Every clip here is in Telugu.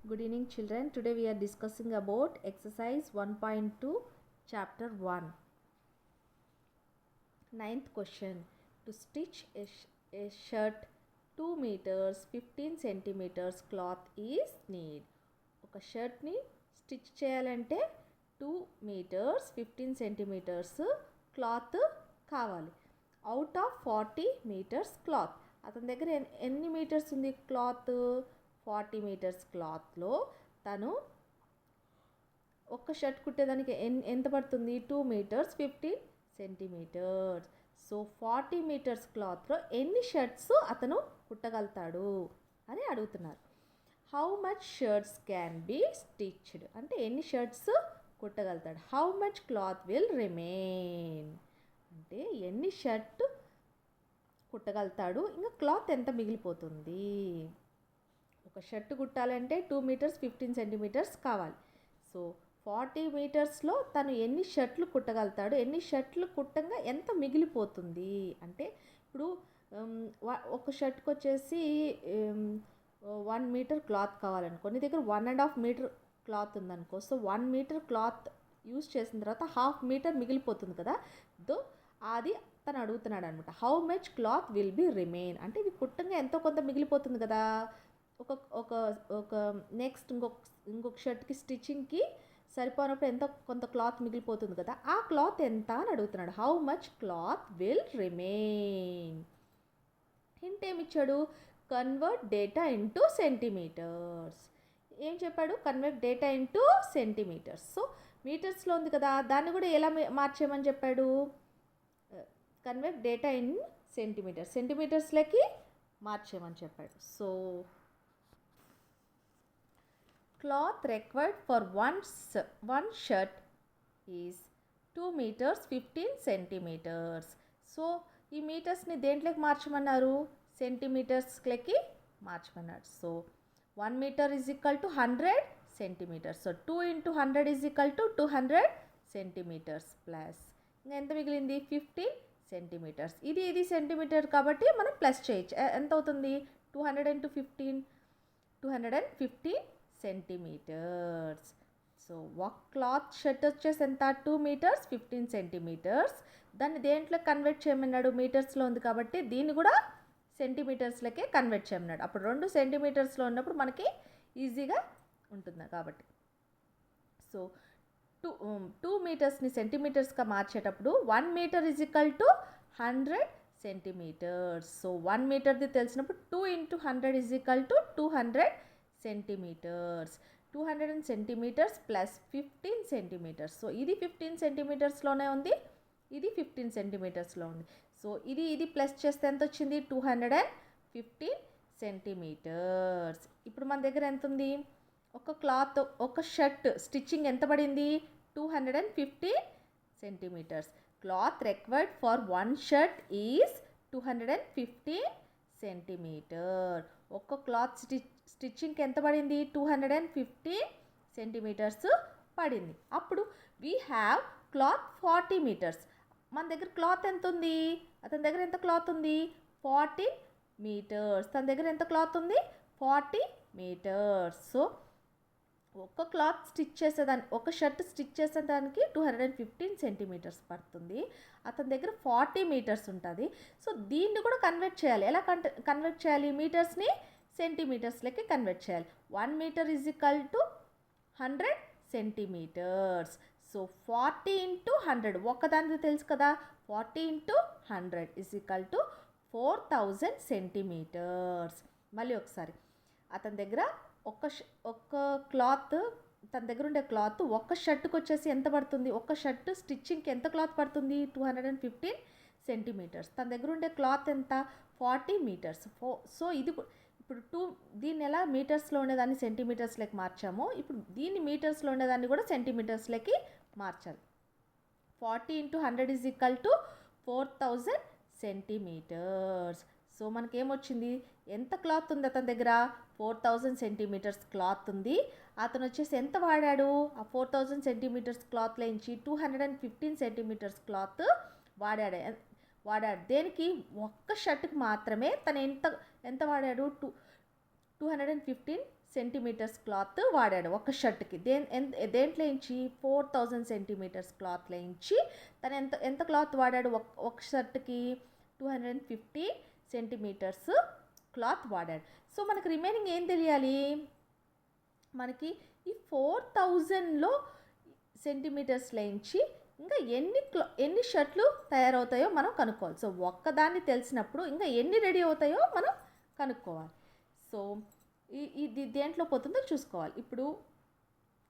Good evening children. Today we are discussing about exercise 1.2 chapter 1. Ninth question. To stitch a shirt 2 meters 15 centimeters cloth is need. ఒక షర్ట్ని స్టిచ్ చేయాలంటే 2 meters 15 centimeters క్లాత్ కావాలి. Out of 40 meters cloth. అతని దగ్గర ఎన్ని మీటర్స్ ఉంది క్లాత్? 40 meters క్లాత్లో తను ఒక్క షర్ట్ కుట్టేదానికి ఎంత పడుతుంది? 2 meters 15 centimeters. సో 40 meters క్లాత్లో ఎన్ని షర్ట్స్ అతను కుట్టగలుగుతాడు అని అడుగుతున్నారు. How much shirts can be stitched అంటే ఎన్ని షర్ట్స్ కుట్టగలుగుతాడు. How much cloth will remain అంటే ఎన్ని షర్ట్ కుట్టగలుగుతాడు, ఇంకా క్లాత్ ఎంత మిగిలిపోతుంది. ఒక షర్ట్ కుట్టాలంటే 2 meters 15 centimeters కావాలి. సో 40 మీటర్స్లో తను ఎన్ని షర్ట్లు కుట్టగలుగుతాడు, ఎన్ని షర్ట్లు కుట్టంగా ఎంత మిగిలిపోతుంది అంటే ఇప్పుడు ఒక షర్ట్కి వచ్చేసి 1 meter క్లాత్ కావాలనుకో, నీ దగ్గర 1.5 meter క్లాత్ ఉందనుకో. సో 1 meter క్లాత్ యూస్ చేసిన తర్వాత 1/2 meter మిగిలిపోతుంది కదా. అది తను అడుగుతున్నాడు అనమాట. How much cloth will be remain అంటే ఇది కుట్టంగా ఎంతో కొంత మిగిలిపోతుంది కదా. ఒక నెక్స్ట్ ఇంకొక షర్ట్కి స్టిచ్చింగ్కి సరిపోయినప్పుడు కొంత క్లాత్ మిగిలిపోతుంది కదా. ఆ క్లాత్ ఎంత అని అడుగుతున్నాడు. How much cloth will remain. Hint ఏమి ఇచ్చాడు? Convert data into centimeters. ఏం చెప్పాడు? Convert data into centimeters. So మీటర్స్లో ఉంది కదా, దాన్ని కూడా ఎలా మార్చేయమని చెప్పాడు? కన్వర్ట్ డేటా ఇన్ సెంటీమీటర్స్, సెంటీమీటర్స్లోకి మార్చేయమని చెప్పాడు. So cloth required for one shirt is 2 meters 15 centimeters. So ఈ మీటర్స్ని దేంట్లోకి మార్చమన్నారు? సెంటీమీటర్స్లోకి మార్చమన్నాడు. So 1 meter is equal to 100 centimeters. So 2 into 100 is equal to 200 centimeters plus ఇంకా ఎంత మిగిలింది? 15 centimeters. ఇది సెంటీమీటర్ కాబట్టి మనం ప్లస్ చేయొచ్చు. ఎంత అవుతుంది? 200 into 15 215 centimeters. సో ఒక క్లాత్ షర్ట్ వచ్చేసి ఎంత? 2 meters 15 centimeters. దాన్ని దేంట్లో కన్వర్ట్ చేయమన్నాడు? మీటర్స్లో ఉంది కాబట్టి దీన్ని కూడా సెంటీమీటర్స్లోకే కన్వర్ట్ చేయమన్నాడు. అప్పుడు 2 సెంటీమీటర్స్లో ఉన్నప్పుడు మనకి ఈజీగా ఉంటుంది కాబట్టి. So 2 మీటర్స్ని సెంటీమీటర్స్గా మార్చేటప్పుడు 1 meter is equal to 100 centimeters. So 1 meterది తెలిసినప్పుడు 2 into 100 is equal to 200 centimeters. 200 centimeters plus 15 centimeters. So ఇది 15 centimetersలోనే ఉంది, ఇది 15 centimetersలో ఉంది. సో ఇది ప్లస్ చేస్తే ఎంత వచ్చింది? 215 centimeters. ఇప్పుడు మన దగ్గర ఎంత ఉంది? ఒక క్లాత్ ఒక షర్ట్ స్టిచ్చింగ్ ఎంత పడింది? 215 centimeters. Cloth required for 1 shirt is 215 centimeter. ఒక్క క్లాత్ స్టిచ్చింగ్కి ఎంత పడింది? 215 centimeters పడింది. అప్పుడు వీ హ్యావ్ క్లాత్ 40 meters. మన దగ్గర క్లాత్ ఎంత ఉంది? అతని దగ్గర ఎంత క్లాత్ ఉంది? 40 meters. తన దగ్గర ఎంత క్లాత్ ఉంది? 40 meters. సో ఒక క్లాత్ స్టిచ్ చేసేదాన్ని, ఒక షర్ట్ స్టిచ్ చేసేదానికి 215 centimeters పడుతుంది. అతని దగ్గర 40 meters ఉంటుంది. సో దీన్ని కూడా కన్వర్ట్ చేయాలి. ఎలా కన్వర్ట్ చేయాలి? మీటర్స్ని సెంటీమీటర్స్లోకి కన్వర్ట్ చేయాలి. 1 meter is equal to 100 centimeters. So 40 into 100 ఒక్కదానికి తెలుసు కదా. 40 into 100 is equal to 4000 centimeters. మళ్ళీ ఒకసారి అతని దగ్గర ఒక్క క్లాత్, తన దగ్గర ఉండే క్లాత్ ఒక్క షర్ట్కి వచ్చేసి ఎంత పడుతుంది? ఒక్క షర్ట్ స్టిచ్చింగ్కి ఎంత క్లాత్ పడుతుంది? 215 centimeters. తన దగ్గర ఉండే క్లాత్ ఎంత? 40 meters. సో ఇది ఇప్పుడు దీన్ని ఎలా మీటర్స్లో ఉండేదాన్ని సెంటీమీటర్స్లోకి మార్చామో, ఇప్పుడు దీన్ని మీటర్స్లో ఉండేదాన్ని కూడా సెంటీమీటర్స్లోకి మార్చాలి. 40 into 100 is equal to 4000 centimeters. So మనకేమొచ్చింది? ఎంత క్లాత్ ఉంది అతని దగ్గర? 4000 centimeters క్లాత్ ఉంది. అతను వచ్చేసి ఎంత వాడాడు? ఆ 4000 centimeters క్లాత్లోంచి 215 centimeters క్లాత్ వాడాడు. దేనికి? ఒక్క షర్ట్కి మాత్రమే తను ఎంత వాడాడు? 215 సెంటీమీటర్స్ క్లాత్ వాడాడు ఒక షర్ట్కి. దేంట్లో నుంచి 4000 సెంటీమీటర్స్ క్లాత్లో నుంచి తను ఎంత క్లాత్ వాడాడు ఒక షర్ట్కి? 250 సెంటీమీటర్స్ క్లాత్ వాడాడు. సో మనకు రిమైనింగ్ ఏం తెలియాలి? మనకి ఈ 4000లో సెంటీమీటర్స్లో నుంచి ఇంకా ఎన్ని షర్ట్లు తయారవుతాయో మనం కనుక్కోవాలి. సో ఒక్కదాన్ని తెలిసినప్పుడు ఇంకా ఎన్ని రెడీ అవుతాయో మనం కనుక్కోవాలి. సో ఇది దేంట్లో పోతుందో చూసుకోవాలి. ఇప్పుడు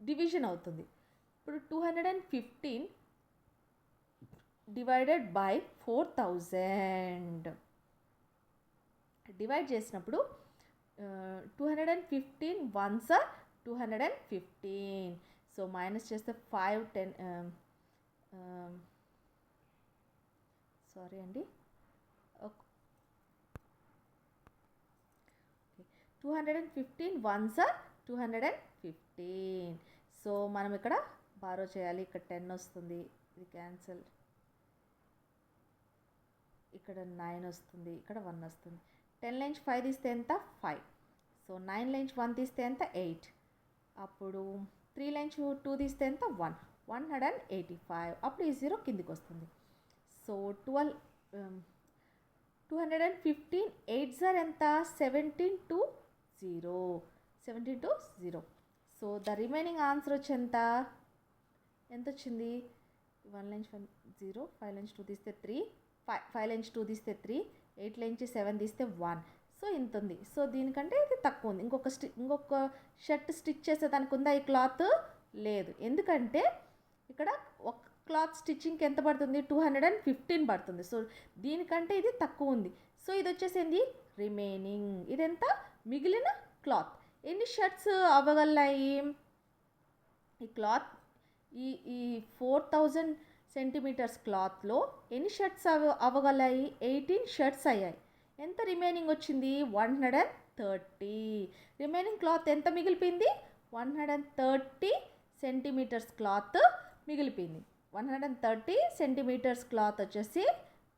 డివిజన్ అవుతుంది. ఇప్పుడు 215 డివైడెడ్ బై 4000 డివైడ్ చేసినప్పుడు 215 వన్స్ ఆర్ 215. సో మైనస్ చేస్తే 5 10 సారీ అండి 215 వన్స్ ఆర్ 215. సో మనం ఇక్కడ బారో చేయాలి. ఇక్కడ 10 వస్తుంది, ఇది క్యాన్సిల్. ఇక్కడ 9 వస్తుంది, ఇక్కడ 1 వస్తుంది. 10 నుంచి 5 తీస్తే ఎంత? 5. సో 9 నుంచి 1 తీస్తే ఎంత? 8. అప్పుడు 3 నుంచి 2 తీస్తే ఎంత? 185. అప్పుడు ఈ 0 కిందికి వస్తుంది. సో 215 8 సార్ ఎంత? 17 to 0. So the remaining answer వచ్చి ఎంత వచ్చింది? 1 నుంచి 1 0, 5 నుంచి 2 తీస్తే 3, 5 నుంచి 2 తీస్తే 3, 8 నుంచి 7 తీస్తే 1. సో ఇంత ఉంది. సో దీనికంటే ఇది తక్కువ ఉంది. ఇంకొక షర్ట్ స్టిచ్ చేసేదానికి ఉందా ఈ క్లాత్? లేదు. ఎందుకంటే ఇక్కడ ఒక క్లాత్ స్టిచ్చింగ్కి ఎంత పడుతుంది? 215 పడుతుంది. సో దీనికంటే ఇది తక్కువ ఉంది. సో ఇది వచ్చేసింది రిమైనింగ్. ఇదెంత? మిగిలిన క్లాత్. ఎన్ని షర్ట్స్ అవ్వగలయి ఈ క్లాత్? ఈ 4000 సెంటీమీటర్స్ క్లాత్లో ఎన్ని షర్ట్స్ అవ్వగలయి? 18 షర్ట్స్ అయ్యాయి. ఎంత రిమైనింగ్ వచ్చింది? 130. రిమైనింగ్ క్లాత్ ఎంత మిగిలిపోయింది? 130 సెంటీమీటర్స్ క్లాత్ మిగిలిపోయింది. 130 సెంటీమీటర్స్ క్లాత్ వచ్చేసి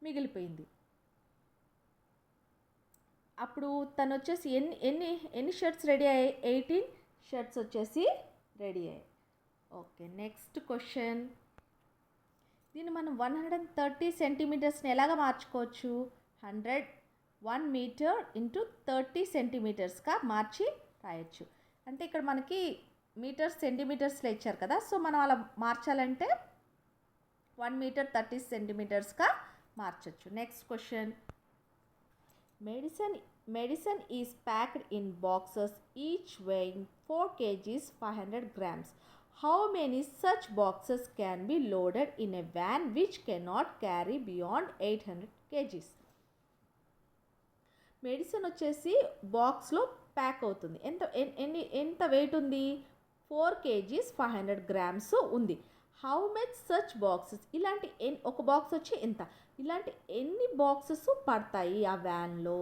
మిగిలిపోయింది. అప్పుడు తను వచ్చేసి ఎన్ని షర్ట్స్ రెడీ అయ్యాయి? 18 షర్ట్స్ వచ్చేసి రెడీ అయ్యాయి. Okay, next question. దీన్ని మనం 130 సెంటీమీటర్స్ని ఎలాగ మార్చుకోవచ్చు? 1 మీటర్ ఇంటూ 30 సెంటీమీటర్స్గా మార్చి రాయొచ్చు. అంటే ఇక్కడ మనకి మీటర్స్ సెంటీమీటర్స్లో ఇచ్చారు కదా. సో మనం అలా మార్చాలంటే 1 మీటర్ 30 సెంటీమీటర్స్గా మార్చచ్చు. Next question. Medicine is packed in boxes each weighing 4 kgs 500 grams. How many such boxes can be loaded in a van which cannot carry beyond 800 kgs? Medicine వచ్చేసి బాక్స్లో ప్యాక్ అవుతుంది. ఎంత వెయిట్ ఉంది? 4 kgs 500 grams ఉంది. How much such boxes? ఇలాంటి ఒక బాక్స్ వచ్చి ఎంత? ఇలాంటి ఎన్ని బాక్సెస్ పడతాయి ఆ వ్యాన్లో?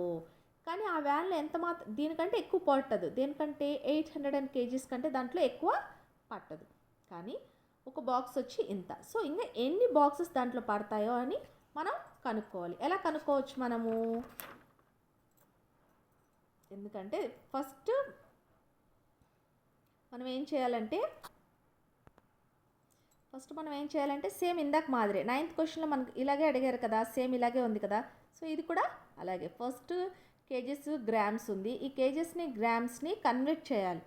కానీ ఆ వ్యాన్లో ఎంత మాత్రం దీనికంటే ఎక్కువ పట్టదు. దేనికంటే 800 kgs కంటే దాంట్లో ఎక్కువ పట్టదు. కానీ ఒక బాక్స్ వచ్చి ఇంత. సో ఇంకా ఎన్ని బాక్సెస్ దాంట్లో పడతాయో అని మనం కనుక్కోవాలి. ఎలా కనుక్కోవచ్చు మనము? ఎందుకంటే ఫస్ట్ మనం ఏం చేయాలంటే సేమ్ ఇందాక మాదిరే 9th క్వశ్చన్లో మనకు ఇలాగే అడిగారు కదా, సేమ్ ఇలాగే ఉంది కదా. సో ఇది కూడా అలాగే. ఫస్ట్ కేజెస్ గ్రామ్స్ ఉంది. ఈ కేజెస్ని గ్రామ్స్ని కన్వర్ట్ చేయాలి.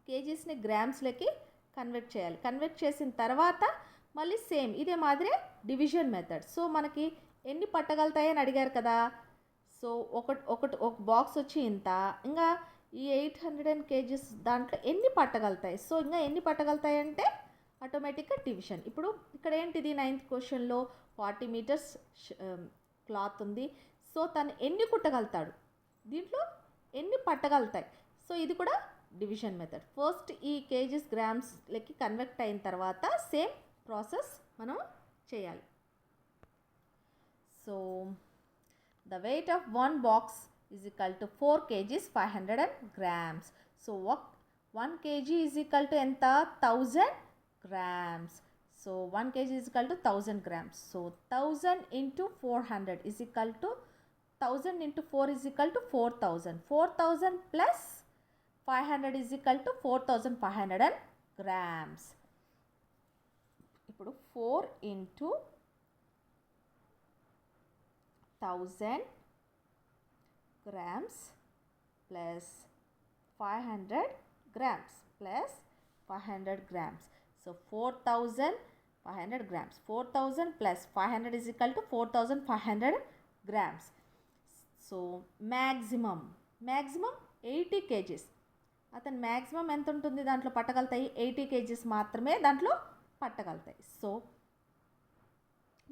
కేజెస్ని గ్రామ్స్లోకి కన్వర్ట్ చేయాలి. కన్వర్ట్ చేసిన తర్వాత మళ్ళీ సేమ్ ఇదే మాదిరే డివిజన్ మెథడ్. సో మనకి ఎన్ని పట్టగలుగుతాయి అని అడిగారు కదా. సో ఒక బాక్స్ వచ్చి ఇంత, ఇంకా ఈ 800 kgs దాంట్లో ఎన్ని పట్టగలుగుతాయి? సో ఇంకా ఎన్ని పట్టగలుగుతాయి అంటే ఆటోమేటిక్గా డివిజన్. ఇప్పుడు ఇక్కడ ఏంటిది 9th క్వశ్చన్లో 40 మీటర్స్ క్లాత్ ఉంది. సో తను ఎన్ని కుట్టగలుగుతాడు? దీంట్లో ఎన్ని పట్టగలుగుతాయి? సో ఇది కూడా డివిజన్ మెథడ్. ఫస్ట్ ఈ కేజీస్ గ్రామ్స్లకి కన్వర్ట్ అయిన తర్వాత సేమ్ ప్రాసెస్ మనం చేయాలి. So the weight of one box is equal to 4 kgs 500 grams. So 1 kg is equal to enta 1000 grams. So 1 kg is equal to 1000 grams. So 1000 into 400 is equal to 1000 into 4 is equal to 4000. 4000 plus 500 is equal to 4500 grams. ఇప్పుడు 4 into 1000 grams plus 500 grams plus 500 grams. So 4500 grams. 4000 plus 500 is equal to 4500 grams. So maximum 80 kgs. అతను మ్యాక్సిమం ఎంత ఉంటుంది దాంట్లో పట్టగలుగుతాయి? 80 kgs మాత్రమే దాంట్లో పట్టగలుగుతాయి. సో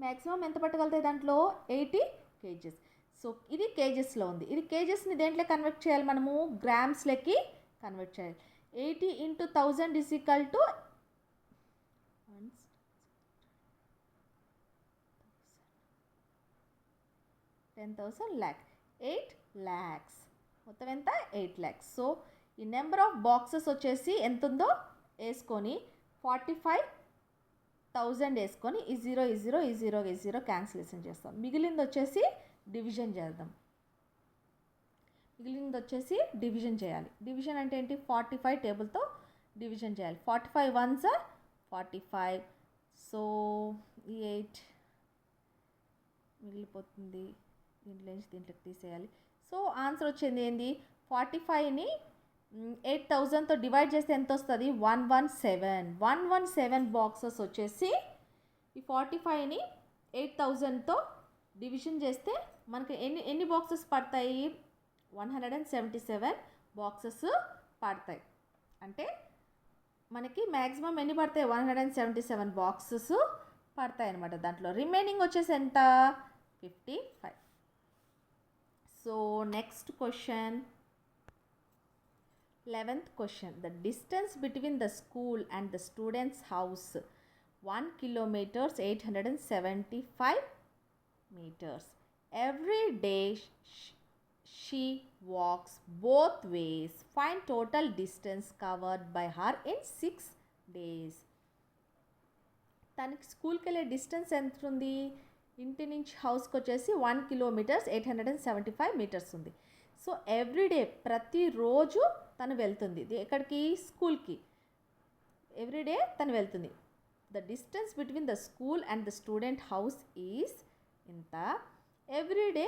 మ్యాక్సిమం ఎంత పట్టగలుగుతాయి దాంట్లో? 80 kgs. సో ఇది కేజెస్లో ఉంది. ఇది కేజెస్ని దేంట్లో కన్వర్ట్ చేయాలి? మనము గ్రామ్స్లోకి కన్వర్ట్ చేయాలి. 80 into 1000 is equal to 10,000 lakh. 8 lakhs. మొత్తం ఎంత? 8 lakhs. సో ఈ నెంబర్ ఆఫ్ బాక్సెస్ వచ్చేసి ఎంత ఉందో వేసుకొని 45,000 వేసుకొని ఈ 0 క్యాన్సిలేషన్ చేస్తాం. మిగిలింది వచ్చేసి డివిజన్ చేద్దాం. మిగిలింది వచ్చేసి డివిజన్ చేయాలి. డివిజన్ అంటే ఏంటి? 45 టేబుల్తో డివిజన్ చేయాలి. 45 1s 45. సో ఈ 8 మిగిలిపోతుంది. దీంట్లో నుంచి దీంట్లోకి తీసేయాలి. సో ఆన్సర్ వచ్చింది ఏంది? 45ని 8000తో డివైడ్ చేస్తే ఎంత వస్తుంది? 117 బాక్సెస్ వచ్చేసి ఈ 45ని 8000తో డివిజన్ చేస్తే మనకి ఎన్ని బాక్సెస్ పడతాయి? 177 బాక్సెస్ పడతాయి. అంటే మనకి మ్యాక్సిమం ఎన్ని పడతాయి? 177 బాక్సెస్ పడతాయి అన్నమాట. దాంట్లో రిమైనింగ్ వచ్చేసి ఎంత? 55. So next question, 11th question. The distance between the school and the student's house 1 kilometer 875 meters. Every day she walks both ways. Find total distance covered by her in 6 days. తనకి స్కూల్కి వెళ్ళే డిస్టెన్స్ ఎంత ఉంది? ఇంటి నుంచి హౌస్కి వచ్చేసి 1 kilometer 875 meters ఉంది. సో ఎవ్రీడే ప్రతిరోజు తను వెళ్తుంది. ఎక్కడికి? స్కూల్కి. ఎవ్రీడే తను వెళ్తుంది. The distance between the school and the student house is ఇంత. Everyday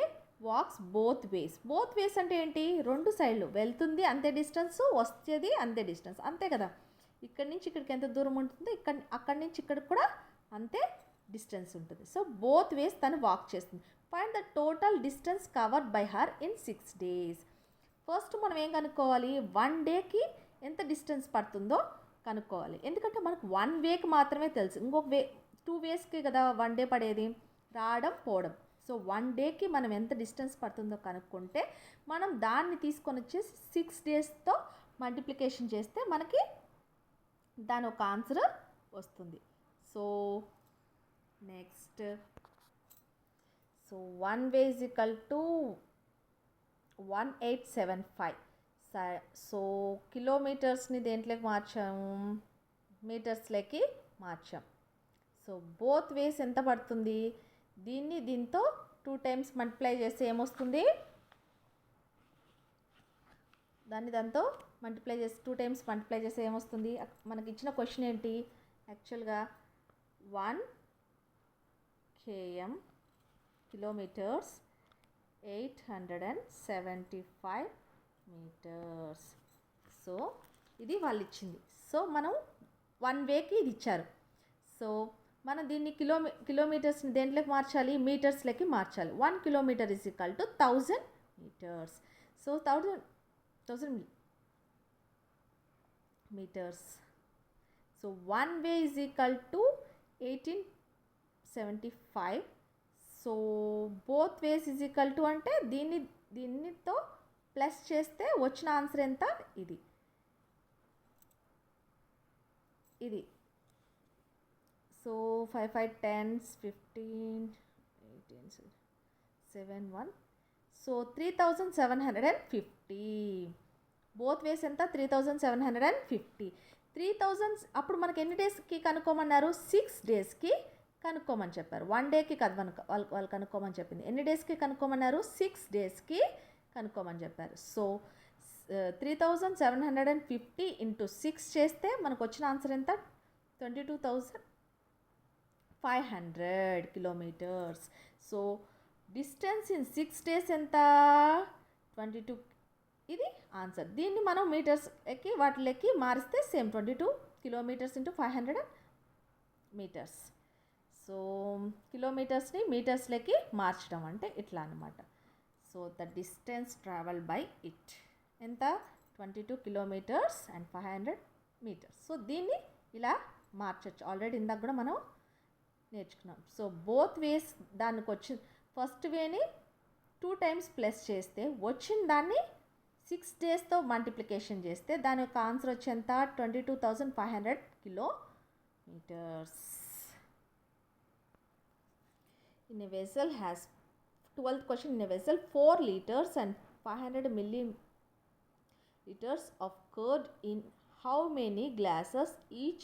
walks both ways. Both ways అంటే ఏంటి? రెండు సైడ్లు వెళ్తుంది అంతే డిస్టెన్స్, వస్తుంది అంతే డిస్టెన్స్, అంతే కదా. ఇక్కడి నుంచి ఇక్కడికి ఎంత దూరం ఉంటుంది? అక్కడి నుంచి ఇక్కడికి కూడా అంతే డిస్టెన్స్ ఉంటుంది. సో బోత్ వేస్ తను వాక్ చేస్తుంది. Find the total distance covered by her in 6 days. First మనం ఏం కనుక్కోవాలి? 1 dayకి ఎంత డిస్టెన్స్ పడుతుందో కనుక్కోవాలి. ఎందుకంటే మనకు 1 wayకి మాత్రమే తెలుసు. ఇంకొక 2 waysకి కదా 1 day పడేది, రావడం పోవడం. సో 1 dayకి మనం ఎంత డిస్టెన్స్ పడుతుందో కనుక్కుంటే మనం దాన్ని తీసుకొని వచ్చేసి 6 daysతో మల్టిప్లికేషన్ చేస్తే మనకి దాని ఒక ఆన్సర్ వస్తుంది. So next, so 1 way is equal to 1875. So కిలోమీటర్స్ని దేంట్లోకి మార్చాము? మీటర్స్లోకి మార్చాం. సో బోత్ వేస్ ఎంత పడుతుంది? దీన్ని దీంతో 2 times మల్టిప్లై చేస్తే ఏమొస్తుంది? దాంతో మల్టిప్లై చేసి 2 times మల్టిప్లై చేస్తే ఏమొస్తుంది? మనకి ఇచ్చిన క్వశ్చన్ ఏంటి? యాక్చువల్గా 1 km kilometers 875 meters. సో ఇది వాళ్ళు ఇచ్చింది. సో మనం 1 wayకి ఇది ఇచ్చారు. సో మనం దీన్ని కిలోమీటర్స్ని దేంట్లోకి మార్చాలి? మీటర్స్లోకి మార్చాలి. 1 kilometer is equal to 1000 meters. So 1000 meters. So 1 way is equal to 1875. So both ways is equal to అంటే దీనితో ప్లస్ చేస్తే వచ్చిన ఆన్సర్ ఎంత? ఇది. So 5 5 10s 15 18 7 1. So 3750. Both ways ఎంత? 3750. 3000 అప్పుడు మనకి ఎన్ని డేస్కి కనుక్కోమన్నారు? 6 daysకి కనుక్కోమని చెప్పారు. 1 dayకి కాదు వాళ్ళు కనుక్కోమని చెప్పింది. ఎన్ని డేస్కి కనుక్కోమన్నారు? 6 daysకి కనుక్కోమని చెప్పారు. సో 3750 ఇంటూ 6 చేస్తే మనకు వచ్చిన ఆన్సర్ ఎంత? 22,500 kilometres. So distance in 6 days ఎంత? 22. ఇది ఆన్సర్. దీన్ని మనం మీటర్స్కి వాటిలోకి మారిస్తే same 22 kilometers into 500 meters. So కిలోమీటర్స్ని మీటర్స్లోకి మార్చడం అంటే ఇట్లా అనమాట. So the distance travel by it ఎంత? 22 కిలోమీటర్స్ అండ్ 500 మీటర్స్. సో దీన్ని ఇలా మార్చచ్చు. ఆల్రెడీ ఇందాక కూడా మనం నేర్చుకున్నాం. సో బోత్ వేస్ దానికి వచ్చిన ఫస్ట్ వేని 2 times ప్లస్ చేస్తే వచ్చిన దాన్ని 6 daysతో మల్టిప్లికేషన్ చేస్తే దాని యొక్క ఆన్సర్ వచ్చేంత? 22,500 kilometres. In a vessel has 12th question. In a vessel 4 liters and 500 milliliters of curd in how many glasses each